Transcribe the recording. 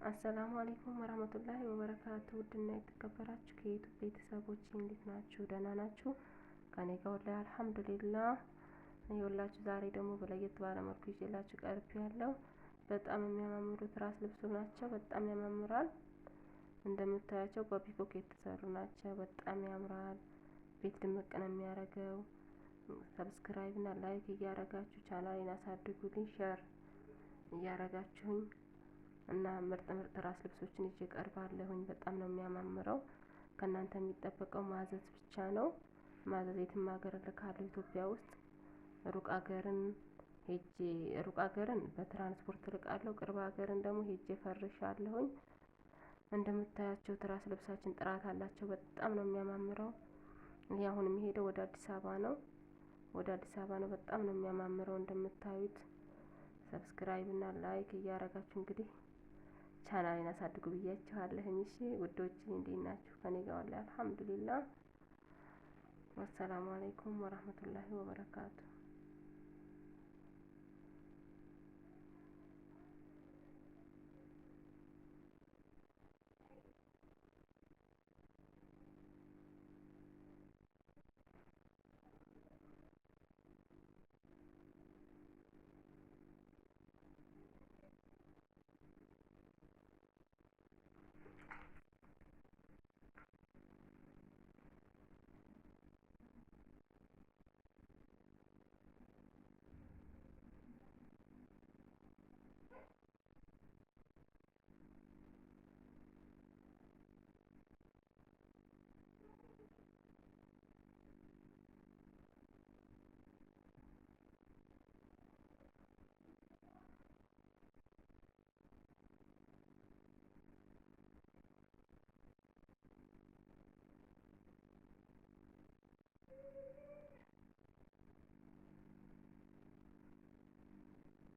አሰላሙ አለይኩም ወራህመቱላሂ ወበረካቱ። ውድና የተከበራችሁ ከዩቲዩብ ቤተሰቦች እንዴት ናችሁ? ደህና ናችሁ? ከኔ ጋር ወላሂ አልሐምዱሊላህ። ይኸውላችሁ ዛሬ ደግሞ በለየት ባለ መልኩ ይዤላችሁ ቀርቤያለሁ። በጣም የሚያማምሩ ትራስ ልብሶች ናቸው። በጣም ያማምራል። እንደምታያቸው በፒኮክ የተሰሩ ናቸው። በጣም ያምራል። ቤት ድምቅ ነው የሚያደርገው። ሰብስክራይብ እና ላይክ እያረጋችሁ ቻናሌን አሳድጉልኝ፣ ሼር እያረጋችሁኝ እና ምርጥ ትራስ ልብሶችን ይዤ ቀርባለሁኝ። በጣም ነው የሚያማምረው። ከእናንተ የሚጠበቀው ማዘዝ ብቻ ነው። ማዘዝ የትም ሀገር ልካለሁ። ኢትዮጵያ ውስጥ ሩቅ ሀገርን በትራንስፖርት ልቃለሁ። ቅርብ ሀገርን ደግሞ ሄጄ ፈርሻለሁኝ። እንደምታያቸው ትራስ ልብሳችን ጥራት አላቸው። በጣም ነው የሚያማምረው። እኔ አሁን የሚሄደው ወደ አዲስ አበባ ነው። በጣም ነው የሚያማምረው። እንደምታዩት ሰብስክራይብ እና ላይክ እያረጋችሁ እንግዲህ ቻናሌን አሳድጉ ብያችኋለሁኝ። እሺ ውዶች እንዴት ናችሁ? ከኔ ጋር ወላሂ አልሐምዱሊላህ። ወሰላሙ አለይኩም ወራህመቱላሂ ወበረካቱ።